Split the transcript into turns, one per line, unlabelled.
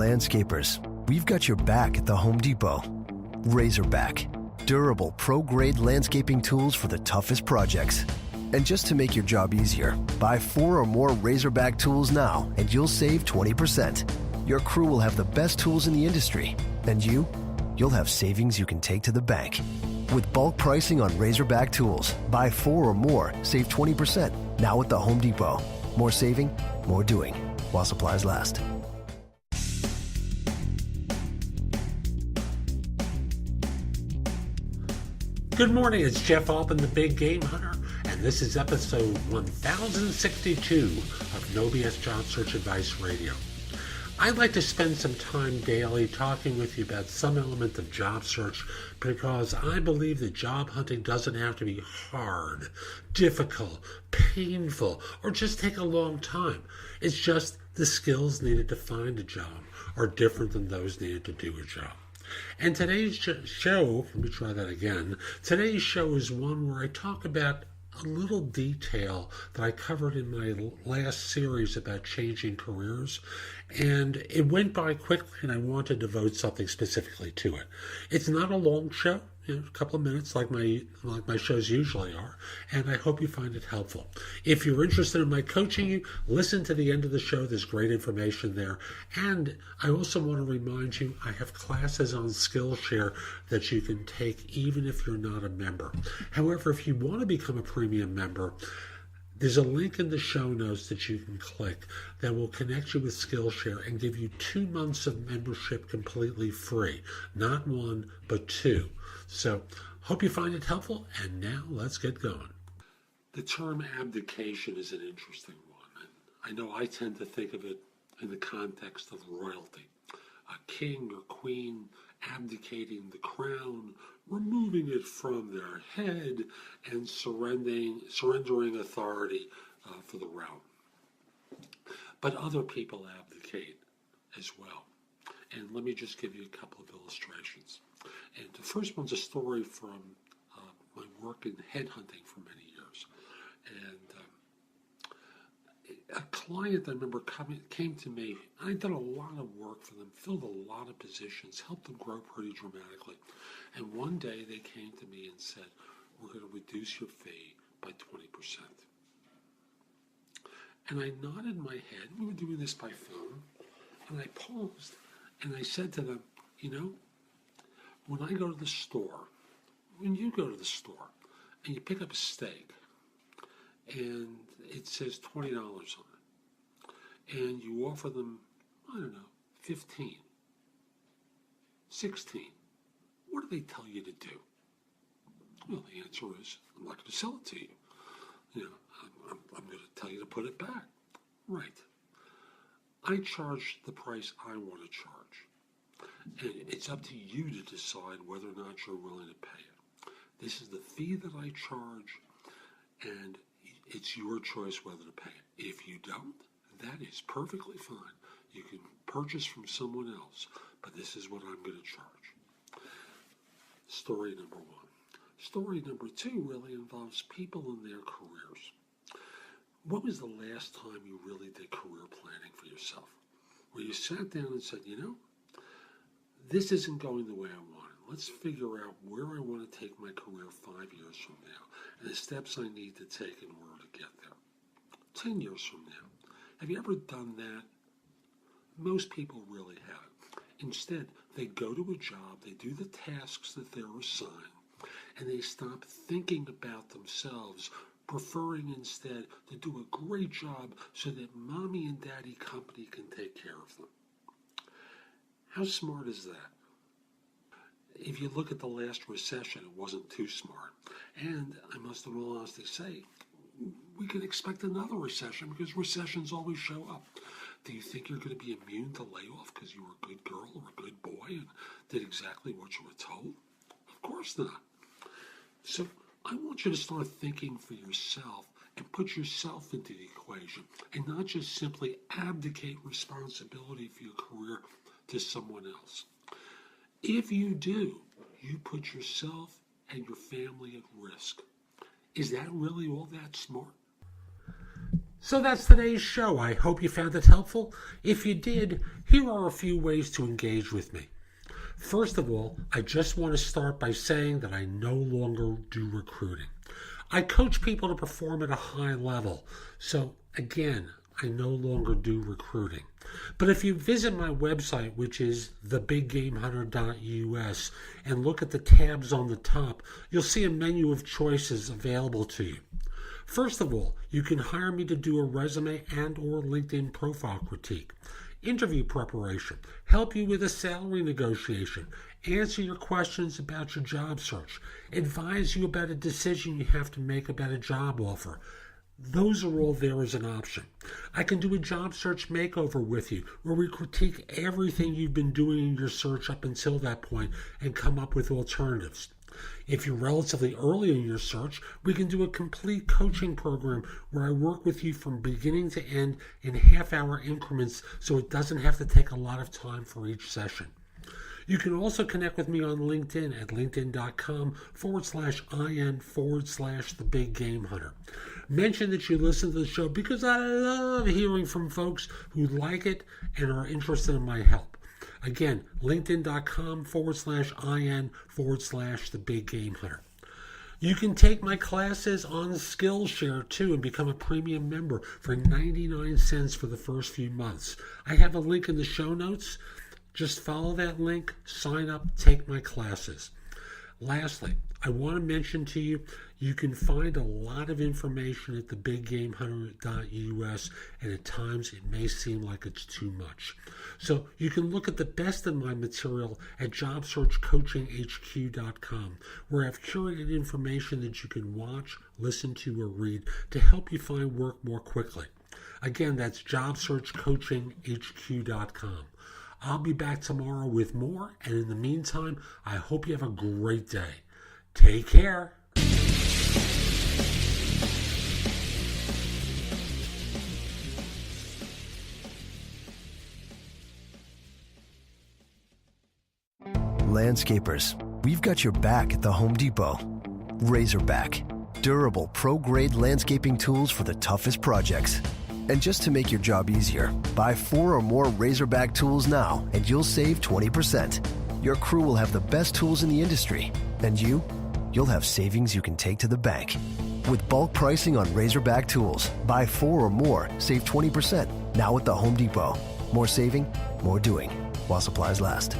landscapers, we've got your back at the Home Depot. Razorback, durable pro-grade landscaping tools for the toughest projects. And just to make your job easier, buy 4 or more Razorback tools now and you'll save 20%. Your crew will have the best tools in the industry. And you'll have savings you can take to the bank. With bulk pricing on Razorback tools, buy 4 or more, save 20%. Now at the Home Depot. More saving, more doing, while supplies last.
Good morning, it's Jeff Altman, the Big Game Hunter, and this is episode 1062 of No BS Job Search Advice Radio. I'd like to spend some time daily talking with you about some element of job search because I believe that job hunting doesn't have to be hard, difficult, painful, or just take a long time. It's just the skills needed to find a job are different than those needed to do a job. And today's show, let me try that again. Today's show is one where I talk about a little detail that I covered in my last series about changing careers. And it went by quickly and I want to devote something specifically to it. It's not a long show, a couple of minutes like my shows usually are, and I hope you find it helpful. If you're interested in my coaching you, listen to the end of the show. There's great information there. And I also want to remind you, I have classes on Skillshare that you can take even if you're not a member. However, if you want to become a premium member, there's a link in the show notes that you can click that will connect you with Skillshare and give you 2 months of membership completely free. Not 1, but 2. So, hope you find it helpful, and now let's get going. The term abdication is an interesting one, and I know I tend to think of it in the context of royalty. A king or queen abdicating the crown, removing it from their head, and surrendering authority for the realm. But other people abdicate as well. And let me just give you a couple of illustrations. And the first one's a story from my work in headhunting for many years. And a client I remember came to me. I'd done a lot of work for them, filled a lot of positions, helped them grow pretty dramatically. And one day they came to me and said, "We're going to reduce your fee by 20%. And I nodded my head. We were doing this by phone. And I paused and I said to them, when I go to the store, when you go to the store and you pick up a steak and it says $20 on it, and you offer them, 15, 16, what do they tell you to do? Well, the answer is, I'm not going to sell it to you. I'm going to tell you to put it back. Right. I charge the price I want to charge. And it's up to you to decide whether or not you're willing to pay it. This is the fee that I charge, and it's your choice whether to pay it. If you don't, that is perfectly fine. You can purchase from someone else, but this is what I'm going to charge. Story number 1. Story number 2 really involves people in their careers. When was the last time you really did career planning for yourself? Where you sat down and said, this isn't going the way I want it. Let's figure out where I want to take my career 5 years from now and the steps I need to take in order to get there. 10 years from now. Have you ever done that? Most people really haven't. Instead, they go to a job, they do the tasks that they're assigned, and they stop thinking about themselves, preferring instead to do a great job so that mommy and daddy company can take care of them. How smart is that? If you look at the last recession, it wasn't too smart. And I must in all honesty say, we can expect another recession because recessions always show up. Do you think you're going to be immune to layoff because you were a good girl or a good boy and did exactly what you were told? Of course not. So I want you to start thinking for yourself and put yourself into the equation and not just simply abdicate responsibility for your career to someone else. If you do, you put yourself and your family at risk. Is that really all that smart? So that's today's show. I hope you found it helpful. If you did, here are a few ways to engage with me. First of all, I just want to start by saying that I no longer do recruiting. I coach people to perform at a high level. So again, I no longer do recruiting. But if you visit my website, which is thebiggamehunter.us, and look at the tabs on the top, you'll see a menu of choices available to you. First of all, you can hire me to do a resume and or LinkedIn profile critique, interview preparation, help you with a salary negotiation, answer your questions about your job search, advise you about a decision you have to make about a job offer. Those are all there as an option. I can do a job search makeover with you where we critique everything you've been doing in your search up until that point and come up with alternatives. If you're relatively early in your search, we can do a complete coaching program where I work with you from beginning to end in half-hour increments so it doesn't have to take a lot of time for each session. You can also connect with me on LinkedIn at linkedin.com/IN/TheBigGameHunter. Mention that you listen to the show because I love hearing from folks who like it and are interested in my help. Again, linkedin.com/IN/TheBigGameHunter. You can take my classes on Skillshare too and become a premium member for 99 cents for the first few months. I have a link in the show notes. Just follow that link, sign up, take my classes. Lastly, I want to mention to you, you can find a lot of information at thebiggamehunter.us, and at times it may seem like it's too much. So you can look at the best of my material at jobsearchcoachinghq.com, where I've curated information that you can watch, listen to, or read to help you find work more quickly. Again, that's jobsearchcoachinghq.com. I'll be back tomorrow with more, and in the meantime, I hope you have a great day. Take care.
Landscapers, we've got your back at the Home Depot. Razorback, durable pro-grade landscaping tools for the toughest projects. And just to make your job easier, buy 4 or more Razorback tools now and you'll save 20%. Your crew will have the best tools in the industry. And you'll have savings you can take to the bank. With bulk pricing on Razorback tools, buy 4 or more, save 20%. Now at the Home Depot. More saving, more doing, while supplies last.